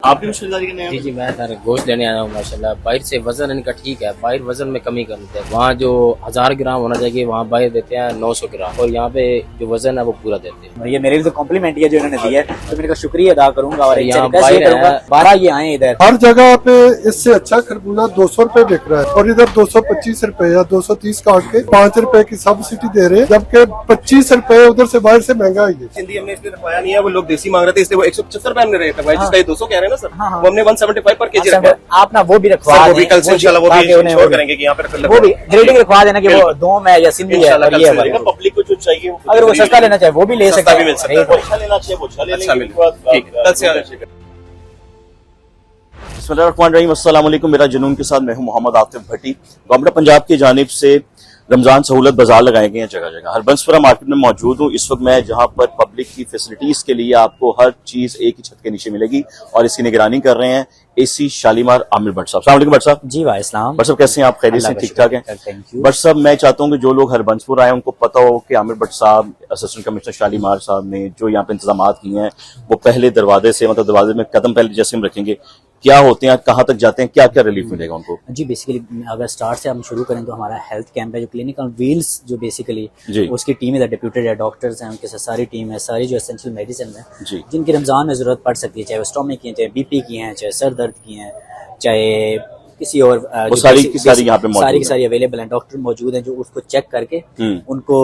आप भी कुछ खरीदारी करने आए? जी मैं सर गोश्त लेने आया हूँ माशाल्लाह। बाहर से वजन इनका ठीक है, बाहर वजन में कमी करते हैं। वहाँ जो 1000 ग्राम होना चाहिए वहाँ बाहर देते हैं 900 ग्राम, और यहाँ पे जो वजन है वो पूरा देते हैं। ये मेरे लिए तो कॉम्प्लीमेंट है जो इन्होंने दिया है, तो मैं इनका शुक्रिया अदा करूंगा। और यहाँ करूंगा 12 ये आए इधर। हर जगह पे इससे अच्छा खरबूजा 200 रुपए बिक रहा है और इधर 225 रुपए या 230 काट के 5 रुपए की सब्सिडी दे रहे हैं, जबकि 25 रुपए उधर से बाहर से महंगा है। हिंदी हमने इसलिए रखवाया नहीं है, वो लोग देसी मांग रहे थे इसलिए वो 175 रुपए हमने रेट रखवाया, जिसका ये 200 कह रहे हैं ना सर, वो हमने 175 पर केजी रखा है। आप ना वो भी रखवा वो भी कल से इंशाल्लाह वो भी इंश्योर करेंगे कि यहाँ पे वो भी ग्रेडिंग रखवा देना कि वो दोम है या सिंधी है। पब्लिक को जो चाहिए अगर वो सस्ता लेना चाहे वो भी ले सकता है, भी मिल सकता है। अच्छा लेना चाहिए वो अच्छा ले लेंगे। ठीक है, कल से आना चाहिए। बिस्मिल्लाहिर्रहमानिर्रहीम, अस्सलाम वालेकुम। मेरा जुनून के साथ मैं हूं मोहम्मद आतिफ भट्टी। गवर्नमेंट पंजाब की जानिब से रमजान सहूलत बाजार लगाए गए हैं जगह जगह। हरबंसपुरा मार्केट में मौजूद हूँ इस वक्त मैं, जहां पर पब्लिक की फैसिलिटीज के लिए आपको हर चीज एक ही छत के नीचे मिलेगी, और इसकी निगरानी कर रहे हैं एसी शालीमार आमिर भट्ट साहब। अस्सलाम वालेकुम भट्ट साहब। जी वाह इस्लाम। भट्ट साहब कैसे हैं आप? खैरियत से? ठीक ठाक हैं भट्ट साहब। मैं चाहता हूँ कि जो लोग हरबंसपुर आए उनको पता हो कि आमिर भट्ट साहब, असिस्टेंट कमिश्नर शालीमार साहब ने जो यहाँ पे इंतजाम किए हैं वो पहले दरवाजे से, मतलब दरवाजे में कदम पहले जैसे हम रखेंगे, क्या होते हैं, कहाँ तक जाते हैं, क्या क्या रिलीफ मिलेगा उनको? जी बेसिकली अगर स्टार्ट से हम शुरू करें तो हमारा हेल्थ कैंप है जो क्लिनिकल व्हील्स जो बेसिकली उसकी टीम है, डिप्यूटेड है, डॉक्टर्स हैं, उनके साथ सारी टीम है, सारी जो एसेंशियल मेडिसिन है जिनकी रमजान में जरूरत पड़ सकती है, चाहे वो स्टोमिक की हैं, चाहे बीपी की हैं, चाहे सर दर्द की हैं, चाहे किसी और सारी की सारी यहाँ पे सारी की सारी अवेलेबल हैं। डॉक्टर मौजूद हैं जो उसको चेक करके उनको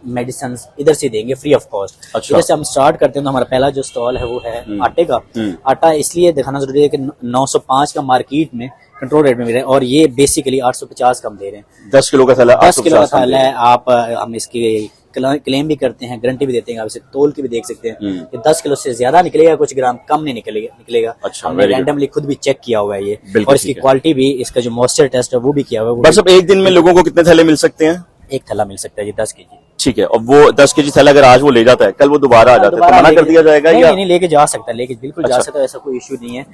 मेडिसिन इधर से देंगे फ्री ऑफ कॉस्ट। अच्छा। जैसे हम स्टार्ट करते हैं तो हमारा पहला जो स्टॉल है वो है आटे का। आटा इसलिए दिखाना जरूरी है कि 905 का मार्केट में कंट्रोल रेट में मिल रहा है, और ये बेसिकली 850 कम दे रहे हैं। 10 किलो का थैला 10 किलो का थैला है। आप हम इसकी क्लेम भी करते हैं, गारंटी भी देते हैं, आप इसे तोल के भी देख सकते हैं कि 10 किलो से ज्यादा निकलेगा, कुछ ग्राम कम नहीं निकलेगा। अच्छा, हमने रैंडमली खुद भी चेक किया हुआ है ये, और इसकी क्वालिटी भी, इसका जो मॉइस्चर टेस्ट है वो भी किया हुआ है। बस अब एक दिन में लोगों को कितने थैले मिल सकते हैं? एक थैला मिल सकता है जी 10 केजी। ठीक है, और वो 10 केजी थैला अगर आज वो ले जाता है, कल वो दोबारा आ जाता है तो मना कर दिया जाएगा? नहीं, नहीं लेके जा सकता है, लेके बिल्कुल जा सकता है, ऐसा कोई इशू नहीं है।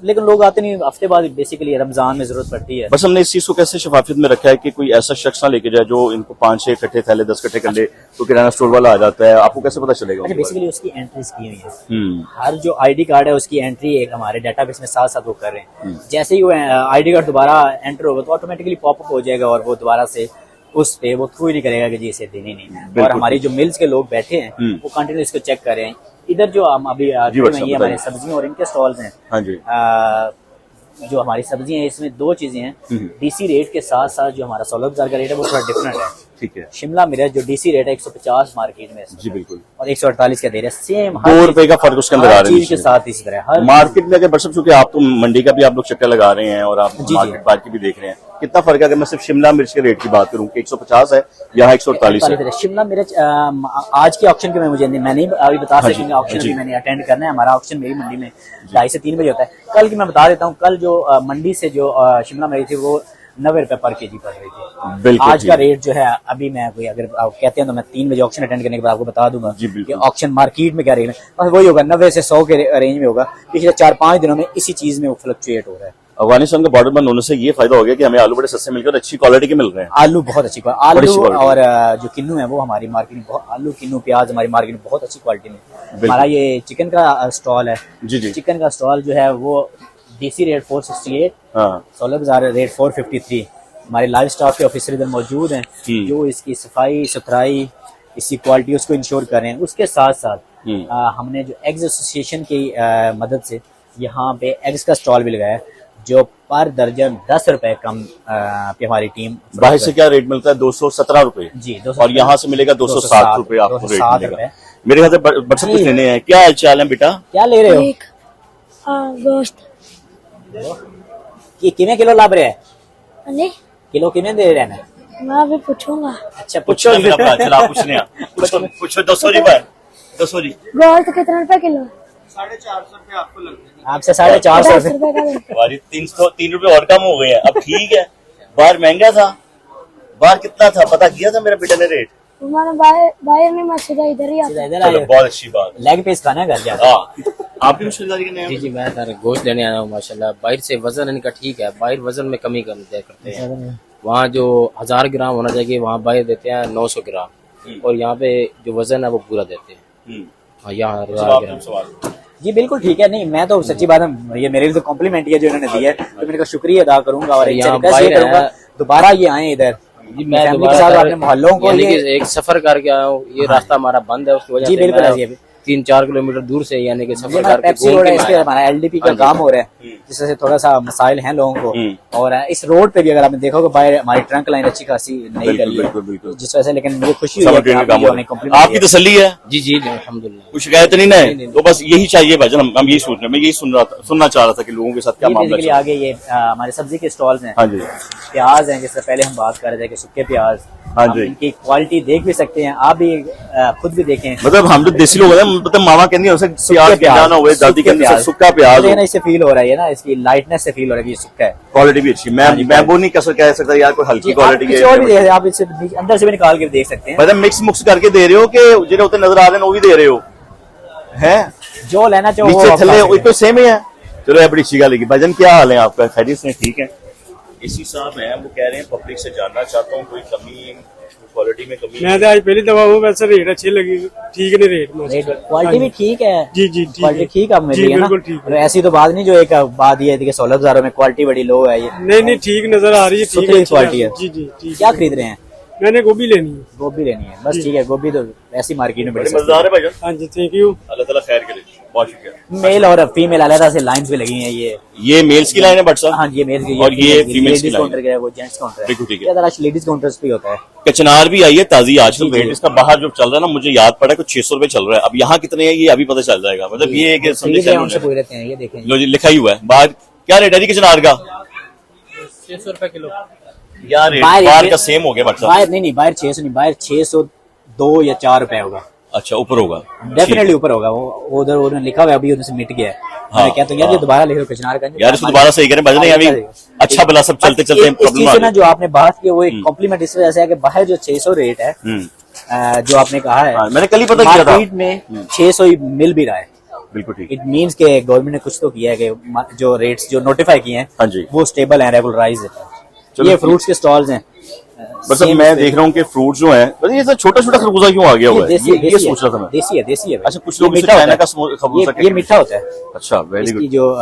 लेकिन लोग आते नहीं, हफ्ते बाद बेसिकली रमजान में जरूरत पड़ती है। बस हमने इस चीज को कैसे शफाफियत में रखा है कि कोई ऐसा शख्स ना लेके जाए जो इनको 5-6 इकट्ठे थैले 10 इकट्ठे कर ले, तो किराना स्टोर वाला आ जाता है, आपको कैसे पता चलेगा? अच्छा, बेसिकली उसकी एंट्रीज की हुई है, हर जो आईडी कार्ड है उसकी एंट्री एक हमारे डाटाबेस में साथ साथ वो कर रहे हैं। जैसे ही वो आईडी कार्ड दोबारा एंटर होगा तो ऑटोमेटिकली पॉपअप हो जाएगा, और वो दोबारा से उस पे वो थ्रू ही नहीं करेगा कि जी इसे देनी नहीं। और हमारी जो मिल्स के लोग बैठे हैं वो कंटिन्यू इसको चेक कर रहे हैं। इधर जो हम अभी हमारे सब्जियों और इनके स्टॉल्स हैं। हाँ जी। जो हमारी सब्जियां हैं इसमें दो चीजें हैं, डीसी रेट के साथ साथ जो हमारा 16 बाजार का रेट है वो थोड़ा डिफरेंट है। ठीक है। शिमला मिर्च जो डीसी रेट है 150 मार्केट में जी बिल्कुल, और 148 का दे रहे हैं, सेम 2 रुपए का फर्क उसके अंदर आ रहा है के साथ। इसी तरह हर मार्केट में अगर बरसब, चूंकि आप तो मंडी का भी आप लोग चक्कर लगा रहे हैं और आप मार्केट बार की भी देख रहे हैं, कितना फर्क है? अगर मैं सिर्फ शिमला मिर्च के रेट की बात करूं कि 150 है, यहाँ 148 है। शिमला मिर्च आज के ऑक्शन के में मुझे मैं नहीं अभी बता सकूंगा, ऑक्शन भी मैंने अटेंड करना है। हमारा ऑक्शन मेरी मंडी में 2:30 से 3 बजे होता है। कल की मैं बता देता हूँ, कल जो मंडी से जो शिमला मिर्च थी वो 90 रुपए पर केजी पड़ रही थी। आज का रेट जो है, अभी मैं कोई अगर आप कहते हैं तो मैं 3 बजे ऑक्शन अटेंड करने के बाद आपको बता दूंगा कि ऑक्शन मार्केट में क्या रेट है। बस वही होगा, 90 से 100 के रेंज में होगा। पिछले 4-5 दिनों में इसी चीज में वो फ्लक्चुएट हो रहा है। अफगानिस्तान के बॉर्डर बंद होने से ये फायदा हो गया कि हमें आलू बड़े सस्ते मिलकर अच्छी क्वालिटी के मिल रहे हैं। आलू बहुत अच्छी क्वालिटी, आलू और जो किन्नू है वो हमारी मार्केट में, आलू किन्नू प्याज हमारी मार्केट में बहुत अच्छी क्वालिटी में। हमारा ये चिकन का स्टॉल है। जी। चिकन का स्टॉल जो है वो डीसी रेट 468, 16 बाजार रेट 453। हमारे लाइव स्टाफ के ऑफिसर इधर मौजूद हैं जो इसकी सफाई सुथराई, इसकी क्वालिटी उसको इंश्योर कर रहे हैं। उसके साथ साथ हमने जो एग्स एसोसिएशन की मदद से यहाँ पे एग्स का स्टॉल भी लगाया है, जो पर दर्जन 10 रुपए कम पे हमारी टीम। बाहर से क्या रेट मिलता है? 217 रुपए जी, और यहाँ से मिलेगा 207 रुपए आपको रेट मिलेगा। मेरे ख्याल से बट सब कुछ लेने हैं। क्या हाल है बेटा? क्या ले रहे हो? गोश्त कितने किलो लाभ रहे हैं? किलो कितने दे रहे हैं? मैं अभी पूछूंगा। अच्छा पूछो, चला पूछने पूछो 200 जी भाई, 200 जी। गोश्त कितने रुपए किलो? 450 रुपए आपको लगते हैं। आपसे 450 रुपए। 3 रुपए और कम हो गए हैं अब। ठीक है, बाहर महंगा था, बाहर कितना था पता किया था मेरे बेटे ने रेट? बाहर में मैं सीधा इधर ही आता। बहुत अच्छी बात। लेग पीस खाना है घर जा। आप भी कुछ खरीदारी करने आए? जी मैं सर गोश्त लेने आया हूँ माशाल्लाह। बाहर से वजन इनका ठीक है, बाहर वजन में कमी करते हैं। वहाँ जो 1000 ग्राम होना चाहिए वहाँ बाहर देते हैं 900 ग्राम, और यहाँ पे जो वजन है वो पूरा देते हैं। यहाँ 1000 ग्राम। जी बिल्कुल ठीक है। नहीं मैं तो सच्ची बात है, ये मेरे लिए तो कॉम्प्लीमेंट है जो इन्होंने दिया है, तो मैंने कहा शुक्रिया अदा करूंगा और यहाँ रिक्वेस्ट ये बाहर करूंगा है। दोबारा ये आए इधर जी मैं फैमिली के साथ अपने मोहल्लों को। यानी ये कि एक सफर करके आया हूँ, ये रास्ता हमारा बंद है, उसकी वजह जी से बिल्कुल मैं है ये 3-4 किलोमीटर दूर से यानी कि सफर हमारा करके पेप्सी घूम रोड के है, मैं इस पे आया। हमारा एलडीपी का काम हो रहा है, जिससे थोड़ा सा मसाइल हैं लोगों को। और इस रोड पे भी अगर आपने देखा होगा बाहर हमारी ट्रंक लाइन अच्छी खासी नहीं बिल्कुल गली है, बिल्कुल बिल्कुल जिस वजह से, लेकिन मुझे खुशी हुई है समर कि ट्रेन का आपने काम जो हो हमें रहा है। compliment आपकी दिया। तसल्ली है, जी जी अल्हम्दुलिल्लाह। कोई शिकायत नहीं ना है? तो बस यही चाहिए भाईजान, हम यही सोच रहे हैं, मैं यही सुनना चाह रहा था कि लोगों के साथ क्या ये मामला बेसिकली चल रहा है। आगे ये हमारे सब्जी के स्टॉल्स हैं, हाँ जी प्याज हैं, जिससे पहले हम बात कर रहे थे कि सूखे प्याज, हाँ हम जी। इनकी क्वालिटी देख भी सकते हैं, आप भी खुद भी देखें। मतलब हम जो देसी लोग हैं, मतलब मामा कहती है प्याज जाना हुए, दादी कहती है सूखा प्याज मुझे हो। ना इससे फील हो रहा है ना, इसकी लाइटनेस से फील हो रहा है कि ये सूखा है। क्वालिटी भी अच्छी, मैं वो नहीं कह सकता यार कोई हल्की जी, आप क्वालिटी कुछ और भी देख आप इससे अंदर से भी निकाल के देख सकते हैं, मतलब मिक्स मुक्स करके दे रहे हो कि जिन्हें होते नजर आ रहे हैं वो भी दे रहे हो हैं? जो लेना चाहो वो नीचे आप थल्ले खा सकते कोई सेम ही है। चलो ये बड़ी अच्छी गल है। भाईजान क्या हाल है आपका? खैरियत से? ठीक है। इसी साहब हैं, वो कह रहे हैं पब्लिक से जानना चाहता हूँ कोई कमी क्वालिटी में कमी? मैं तो आज पहली दफा हूँ, वैसे रेट अच्छी लगी, ठीक नहीं रेट में। हैं। क्वालिटी भी ठीक है, जी जी ठीक क्वालिटी है। ठीक है, मिल जी रही है ना, बिल्कुल ठीक और ऐसी तो बात नहीं जो एक बात ये है कि 16,000 में क्वालिटी बड़ी लो है। ये नहीं ठीक नजर आ रही है, ठीक सुथरी है, क्वालिटी है। जी जी ठीक। क्या खरीद रहे हैं? मैंने गोभी लेनी है। गोभी लेनी है, बस ठीक है। गोभी तो ऐसी मार्केट में बड़ी बड़ी सस्ती मजेदार है भाईजान। हाँ जी थैंक यू। अल्लाह ताला खैर करे, बहुत शुक्रिया। है। मेल और फीमेल अलग से लाइंस भी लगी हैं। ये मेल्स की लाइन है बट साहब, हाँ जी, मेल की, और ये फीमेल्स की लेडीज लाइन काउंटर है, वो जेंट्स काउंटर है। बिल्कुल ठीक है। ज्यादा लेडीज काउंटर्स पे होता है। कचनार भी आई है ताजी आजकल, जी, जी। रेट इसका बाहर जो चल रहा है ना, मुझे याद पड़ा कुछ 600 रुपए चल रहा है। अब यहाँ कितने हैं ये अभी पता चल जाएगा। मतलब ये है कि समझे ठीक है, उनसे पूछ लेते हैं। ये देखें, लो जी लिखा ही हुआ है बाहर। क्या रेट है जी कचनार का? 600 रुपए किलो। यार रेट बाहर बाहर ये- का सेम हो गया बट साहब। बाहर नहीं बाहर 600 नहीं, बाहर 602 या 4 रुपए होगा, अच्छा ऊपर होगा, डेफिनेटली ऊपर होगा। वो उधर उन्होंने लिखा हुआ है, अभी उधर से मिट गया है। मैं कहता हूँ यार ये दोबारा लिख लो कचनार का। यार इसको दोबारा सही करें भाईजान, यहाँ भी अच्छा भला सब चलते चलते इस प्रॉब्लम चीज आ से ना गई। जो आपने बात की वो एक कॉम्प्लीमेंट इस वजह से है कि बाहर जो 600 रेट है, जो आपने कहा है, हाँ, मैंने कल ही पता किया था। मार्केट में 600 ही मिल भी रहा है। बिल्कुल ठीक। इट मीन्स के गवर्नमेंट ने कुछ तो किया है कि जो रेट्स जो नोटिफाई किए हैं हाँ जी। वो स्टेबल है, रेगुलराइज है। चलो ये फ्रूट्स के स्टॉल्स हैं। बस अब मैं देख रहा हूँ कि फ्रूट जो है, ये तो छोटा छोटा खरबूजा क्यों आ गया हुआ है? देसी ये सोच रहा था मैं। देसी है, देसी है। अच्छा, कुछ लोग ये इसे मीठा चाइना होता का है। खरबूजा ये मीठा होता है। अच्छा वेरी इसकी गुड। जो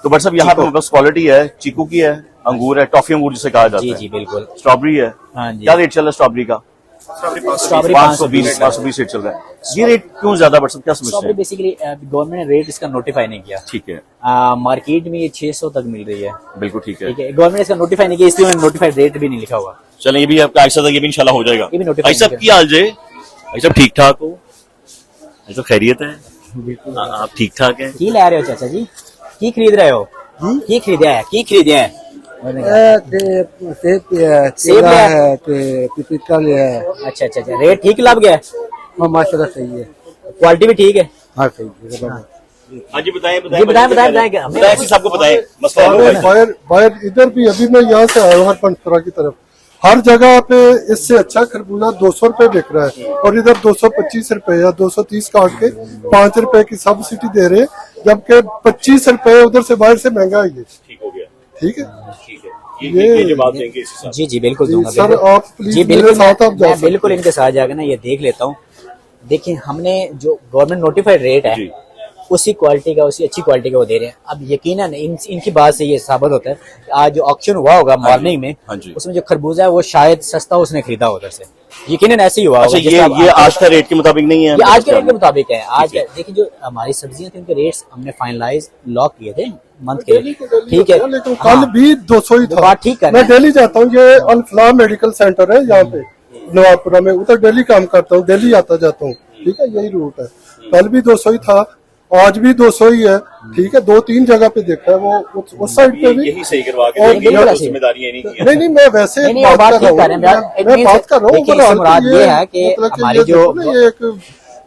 तो बट साहब यहाँ पे बस क्वालिटी है, चीकू की है, अंगूर है, टॉफी अंगूर जिसे कहा जाता जी है, जी बिल्कुल। स्ट्रॉबेरी है। हाँ जी। क्या रेट चल रहा है स्ट्रॉबेरी का? स्ट्रॉबेरी 520 520 रेट चल रहा है। ये रेट क्यों ज्यादा बट साहब, क्या समझते स्ट्रॉबेरी हैं? बेसिकली गवर्नमेंट ने रेट इसका नोटिफाई नहीं किया। ठीक है, मार्केट में ये 600 तक मिल रही है। बिल्कुल ठीक है। ठीक है, गवर्नमेंट इसका नोटिफाई नहीं किया, इसलिए उन्होंने नोटिफाइड रेट भी नहीं लिखा हुआ। चलें, ये भी आपका आयशा तक ये भी इंशाल्लाह हो जाएगा। ये भी notify भाई साहब नहीं की हाल जे? भाई साहब ठीक ठाक हो? भाई साहब खैरियत है? हाँ, आप ठीक ठाक हैं? की ले रहे हो चाचा जी? की खरीद रहे हो? की खरीदा है? की खरीदे है? सेब लिया है? पपीता लिया है। अच्छा अच्छा अच्छा, रेट ठीक लग गया? हाँ माशाल्लाह सही है। क्वालिटी भी ठीक है? हाँ सही है। हाँ जी बताएं जी बताएं बताएं सबको बताएं मसला है भाई। बाहर बाहर इधर भी अभी मैं यहाँ से आया हूँ हरपनपुरा की तरफ, हर जगह पे इससे अच्छा खरबूजा 200 रुपए बिक रहा है, और इधर 225 रुपए या 230 काट के 5 रुपए की सब्सिडी दे रहे हैं, जबकि 25 रुपए उधर से बाहर से महंगा है ये। ठीक हो गया, ठीक है, ठीक है। ये जवाब देंगे इसके साथ। जी जी बिल्कुल दूंगा। सर बिल्कुल। आप प्लीज जी मेरे बिल्कुल, साथ आप जा मैं बिल्कुल इनके साथ जाकर ना ये देख लेता हूँ। देखिए हमने जो गवर्नमेंट नोटिफाइड रेट है जी। उसी क्वालिटी का, उसी अच्छी क्वालिटी का वो दे रहे हैं। अब यकीनन इनकी बात से ये साबित होता है कि आज जो ऑक्शन हुआ होगा मॉर्निंग में, हाँ जी। उसमें जो खरबूजा है वो शायद सस्ता उसने खरीदा उधर से, यकीनन ऐसे ही हुआ अच्छा होगा। जैसे ये अब आज का रेट के मुताबिक नहीं है? ये आज के रेट के मुताबिक है। आज देखिए जो हमारी सब्जियां थी उनके रेट्स हमने फाइनलाइज लॉक किए थे मंथ के, ठीक है। लेकिन हाँ, कल भी 200 ही वो था। बात ठीक है। मैं डेली जाता हूँ, ये अल-फलाह मेडिकल सेंटर है यहाँ पे नवाबपुरा में, उधर डेली काम करता हूँ, डेली आता जाता हूँ। ठीक है, यही रूट है। कल भी 200 ही था, आज भी 200 ही है। ठीक है, 2-3 जगह पे देखा है, वो उस साइड पे भी। यही सही करवा के और देंगे, बिल्कुल ये ऐसे ही। जिम्मेदारियां नहीं की हैं। नहीं मैं वैसे नहीं, वो बात ठीक कर रहे हैं। मैं बात कर रहा हूँ देखिए, इससे मुराद ये है कि हमारी जो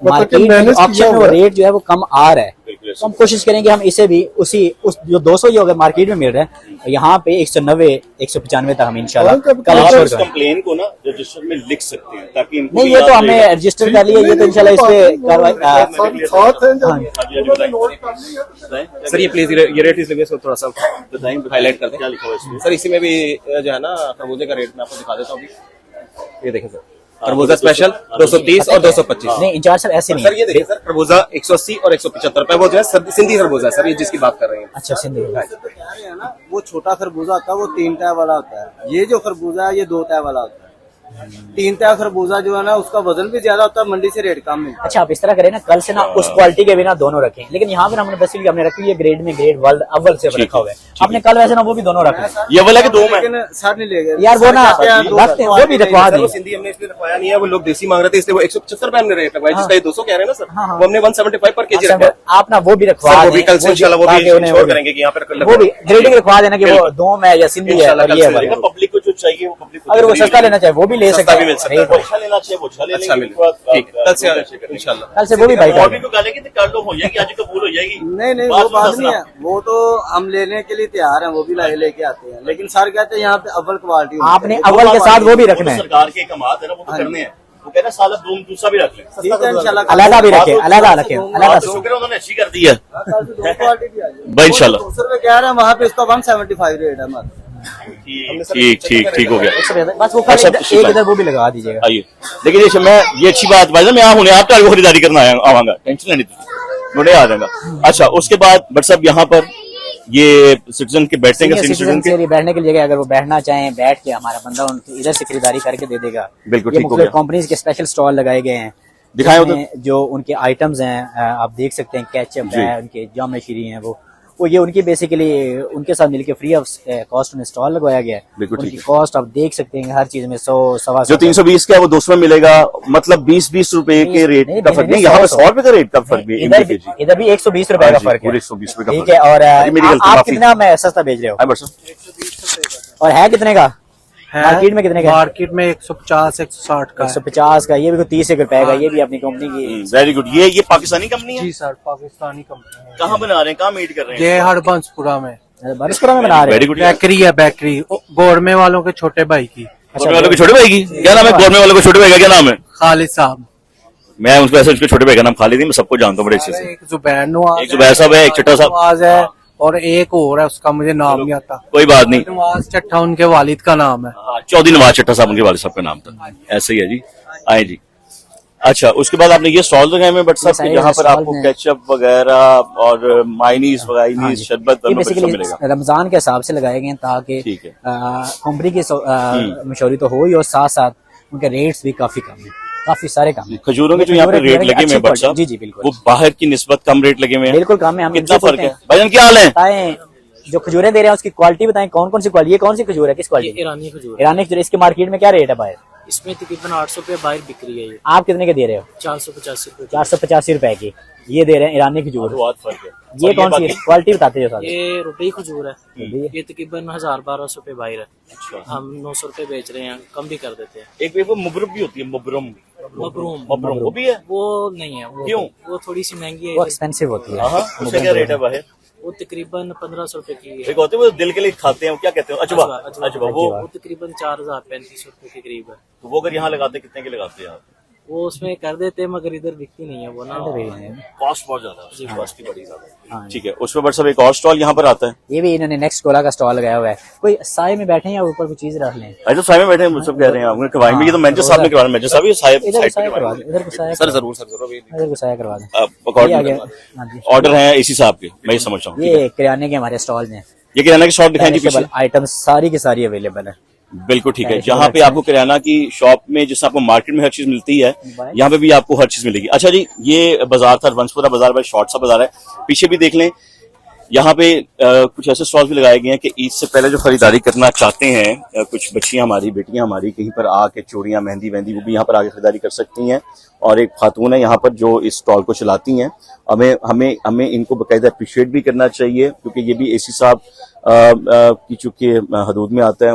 मार्केट मैनेज ऑप्शन में वो रेट जो है वो कम आ रहा है, बिल्कुल ऐसे। तो हम कोशिश करेंगे हम इसे भी उस जो 200 ही अगर मार्केट में मिल रहा है, यहाँ पे 190 195 तक हम इंशाल्लाह कल आप श्योर इस करेंगे। कंप्लेन को ना रजिस्टर में लिख सकते हैं ताकि इनको नहीं भी ये याद तो हमें रहेगा। रजिस्टर कर लिया, ये तो इंशाल्लाह इस पे कार्रवाई साथ हैं हाँ। बताएं। सर ये प्लीज ये रेट इसलिए इसको थोड़ा सा बताएं हाईलाइट कर दें। क्या लिखा हुआ है इसमें? सर इसी में भी जो है ना खरबूजे का रेट मैं आपको दिखा देता हूँ अभी। ये देखें सर, खरबूजा स्पेशल 230 और 225। नहीं इंचार्ज सर ऐसे नहीं सर ये देखिए सर, खरबूजा 180 और 175 रुपए, वो जो है सिंधी खरबूजा है सर, ये जिसकी बात कर रहे हैं। अच्छा सिंधी वो छोटा खरबूजा होता है, वो 3 तय वाला होता है। ये जो खरबूजा है ये 2 तय वाला होता है। 3 तय खरबूजा जो है ना उसका वजन भी ज्यादा होता है, मंडी से रेट कम है। अच्छा आप इस तरह करें ना, कल से ना उस क्वालिटी के भी ना दोनों रखें, लेकिन यहाँ पे हमने बस इसलिए हमने रखी है ग्रेड में, ग्रेड वर्ल्ड अव्वल से रखा हुआ है। आपने कल वैसे ना वो भी दोनों रखना है। ये वाला के दो में लेकिन सर नहीं ले गए यार वो ना रखते हैं, वो भी रखवा सर, दें। वो सिंधी हमने इसलिए रखवाया नहीं है, वो लोग देसी मांग रहे थे इसलिए वो 175 रुपए हमने रेट रखवाया, जिसका ये 200 कह रहे हैं ना सर, वो हमने 175 पर केजी रखा है। आप ना वो भी रखवा सर वो दें, भी कल से इंशाल्लाह वो ताकि भी उन्हें इंश्योर करेंगे कि यहाँ पर वो भी ग्रेडिंग रखवा देना कि वो दोम है या सिंधी है इंशाल्लाह और कल ये से वाला। पब्लिक को जो चाहिए वो पब्लिक अगर वो सस्ता लेना चाहे वो भी ले सकता सस्ता है, भी मिल सकता है। रेट अच्छा लेना चाहिए वो अच्छा ले अच्छा लेंगे। मिले, ठीक है, कल से इंशाल्लाह। कल से वो भी बाइक और भी कोई गाले की कर लो हो जाएगी, आज कबूल हो जाएगी। नहीं वो बात नहीं है, वो तो हम लेने के लिए तैयार हैं, वो भी लेके आते हैं। लेकिन सर कहते हैं यहाँ पे अव्वल क्वालिटी आपने अव्वल के साथ वो भी रखना है, सरकार के कमात है ना, वो तो करने हैं। वो कहना साल दूसरा भी रख लें, ठीक है इंशाल्लाह। अलग भी रखे, अलग रखे, अलग तो शुक्र है उन्होंने अच्छी कर दी है क्वालिटी भी आ जाएगी। भाई इंशाल्लाह। 200 रुपए कह रहे हैं, वहाँ पे इसका 175 रेट है हमारा। ठीक हो गया। बस वो अच्छा, एक इधर वो भी लगा दीजिएगा। आइए देखिए, जैसे मैं ये अच्छी बात भाई मैं यहाँ हूँ, आप तो खरीदारी करना आवागा, टेंशन नहीं मुझे आ जाएगा। अच्छा उसके बाद बट साहब यहाँ पर ये सिटीजन के बैठने का सिटीजन के लिए बैठने के लिए अगर वो बैठना चाहें बैठ के हमारा बंदा उनकी इधर से खरीदारी करके दे देगा। बिल्कुल ये ठीक हो मुख्तलिफ गया। कंपनीज के स्पेशल स्टॉल लगाए गए हैं, दिखाएं उधर। जिसमें जो उनके आइटम्स हैं आप देख सकते हैं, केचप है, उनके जाम शीरी हैं, वो ये उनकी बेसिकली उनके साथ मिलकर फ्री ऑफ कॉस्ट में स्टॉल लगवाया गया है। बिल्कुल ठीक उनकी है। कॉस्ट आप देख सकते हैं हर चीज में 100 सवा जो 320 का है वो 200 में मिलेगा, मतलब 20 रुपए के रेट का फर्क नहीं, यहाँ पे 100 रुपए का रेट का फर्क भी इधर भी 120 रुपए का फर्क है। 120 रुपए का ठीक है, और मेरी गलती, आप माफी। कितना में सस्ता बेच रहे हो हाँ, बस। और है कितने का मार्केट में कितने का? मार्केट में 150 160 का है। 150 का, ये भी 30 रुपए का, ये भी अपनी कंपनी की। Very good. ये पाकिस्तानी कंपनी है, जी सर, पाकिस्तानी कंपनी है। कहाँ बना रहे हैं, कहाँ मेड कर रहे हैं? ये हरबंसपुरा में बनसपुरा में बना रहे वेरी हैं। गुड। बेकरी है, बेकरी गोरमे वालों के छोटे भाई की, गोरमे वालों के छोटे भाई की क्या नाम है? गोरमे वालों के छोटे भाई का क्या नाम है? खालिद साहब। मैं उनको ऐसे उसके छोटे भाई का नाम खालिद, मैं सबको जानता हूँ बड़े अच्छे से। एक जुबैर नवाज, एक जुबैर साहब है, एक चट्टा साहब। नवाज है, और एक और है उसका मुझे नाम नहीं आता। कोई बात नहीं, नवाज चट्टा उनके वालिद का नाम है। चौधरी नवाज चट्टा साहब उनके वाले साहब का नाम था, ऐसे ही है जी। आए जी। अच्छा उसके बाद आपने ये स्टॉल लगाए हुए बट साहब ये जहाँ पर स्टॉल आपको में- केचप वगैरह और मायनीज वगैरह शरबत ये सब बेसिकली मिलेगा। रमजान के हिसाब से लगाए गए हैं ताकि ठीक है। कंपनी की मशहूरी तो हो ही, और साथ साथ उनके रेट्स भी काफी कम है, काफी सारे कम है। खजूरों के जो यहाँ पे खजूरें रेट लगे हुए हैं बट साहब, जी जी बिल्कुल वो बाहर की निस्बत कम रेट लगे हुए हैं। बिल्कुल कम है। हम कितना इनसे फर्क पूछते है हैं, भाईजान, क्या हाल है? बताएं जो खजूरें दे रहे हैं उसकी क्वालिटी बताएं, कौन कौन सी क्वालिटी, ये कौन सी खजूर है, किस क्वालिटी? ईरानी खजूर ईरानी खजूर। इसके मार्केट में क्या रेट है बाहर? इसमें तकरीबन 800 रुपये बाहर बिक रही है, ये आप कितने के दे रहे हो? 485 रुपये। 485 रुपए की ये दे रहे हैं ईरानी खजूर। बहुत फर्क है। ये और कौन सी बाकी- क्वालिटी बताते हो? ये रुपये खजूर है, रुपये। ये तकरीबन 1000-1200 रुपये बाहर है। अच्छा। हम 900 रुपये बेच रहे हैं, कम भी कर देते हैं। एक वो मुबरम भी होती है, मुबरम मबरूम वो भी है। वो नहीं है, क्यों? वो थोड़ी सी महंगी वो है, एक्सपेंसिव होती है। हाँ, उसका क्या रेट है बाहर? वो तकरीबन 1500 रुपये की है। एक होते हैं वो दिल के लिए खाते हैं, वो क्या कहते हैं, अजवा। अजवा वो वो तकरीबन 4000-3500 रुपये के करीब है। तो वो अगर यहाँ लगाते कितने के लगाते हैं आप? वो उसमें कर देते हैं मगर इधर बिकती नहीं है वो ना। कॉस्ट बहुत ज्यादा है, कॉस्ट की बड़ी ज्यादा हाँ। है। ठीक है, उसमें बट सब एक और स्टॉल यहाँ पर आता है। ये भी इन्होंने नेक्स्ट कोला का स्टॉल लगाया हुआ है। कोई साए में बैठे हैं या ऊपर कोई चीज रख लें? तो साइड में बैठे हैं, सब कह रहे हैं आपने करवाएं भी, ये तो मैनेजर साहब ने करवाना, मैनेजर साहब ये साइड इधर साइड साया करवा दें, इधर को साया सर जरूर इधर को साया करवा दें। ये आ गया। हाँ जी। ऑर्डर है एसी साहब के, मैं ये समझ रहा हूँ। ये किराने के हमारे स्टॉल में ये किराना की शॉप दिखाएं जी पीछे। आइटम सारी की सारी अवेलेबल है। बिल्कुल ठीक है, जहाँ पे आपको किराना की शॉप में जैसे आपको मार्केट में हर चीज मिलती है, यहाँ पे भी आपको हर चीज मिलेगी। अच्छा जी, ये बाजार था वंशपुरा बाजार, बड़ा शॉर्ट सा बाजार है, पीछे भी देख लें। यहाँ पे कुछ ऐसे स्टॉल भी लगाए गए हैं कि ईद से पहले जो खरीदारी करना चाहते हैं, कुछ बच्चियां हमारी, बेटियां हमारी कहीं पर आके चूड़ियां, मेहंदी वहंदी वो भी यहाँ पर आके खरीदारी कर सकती हैं। और एक खातून है यहाँ पर जो इस स्टॉल को चलाती हैं। हमें इनको बाकायदा अप्रिशिएट भी करना चाहिए, क्योंकि ये भी एसी साहब की चूंकि हदूद में आता है,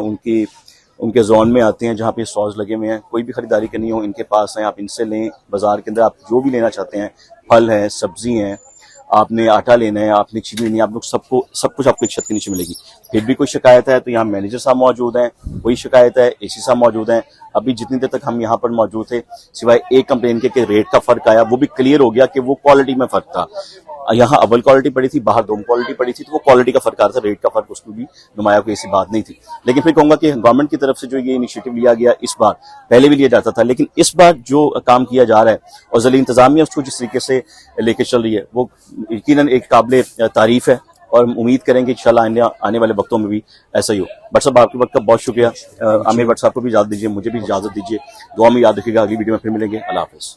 उनके जोन में आते हैं जहाँ पे स्टॉल्स लगे हुए हैं। कोई भी खरीदारी करनी हो इनके पास है, आप इनसे लें। बाजार के अंदर आप जो भी लेना चाहते हैं, फल है, सब्जी हैं, आपने आटा लेना है, आपने चीनी लेनी है, आप लोग सबको सब कुछ आपको एक छत के नीचे मिलेगी। फिर भी कोई शिकायत है तो यहाँ मैनेजर साहब मौजूद हैं, कोई शिकायत है एसी साहब मौजूद हैं। अभी जितनी देर तक हम यहाँ पर मौजूद थे, सिवाय एक कंप्लेन के रेट का फर्क आया, वो भी क्लियर हो गया कि वो क्वालिटी में फर्क था। यहाँ अव्वल क्वालिटी पड़ी थी, बाहर दो क्वालिटी पड़ी थी, तो वो क्वालिटी का फर्क आ रहा था, रेट का फर्क उसमें भी नुमाया, कोई ऐसी बात नहीं थी। लेकिन फिर कहूंगा कि गवर्नमेंट की तरफ से जो ये इनिशिएटिव लिया गया इस बार, पहले भी लिया जाता था, लेकिन इस बार जो काम किया जा रहा है और ज़िला इंतजामिया उसको जिस तरीके से लेके चल रही है, वो यकीनन एक काबिल तारीफ है और उम्मीद करेंगे इंशाल्लाह आने वाले वक्तों में भी ऐसा ही हो। बट साहब आपके वक्त का बहुत शुक्रिया। आमिर भट्ट साहब को भी इजाजत दीजिए, मुझे भी इजाजत दीजिए, दुआ में याद रखिएगा, अगली वीडियो में फिर मिलेंगे। अल्लाह हाफिज़।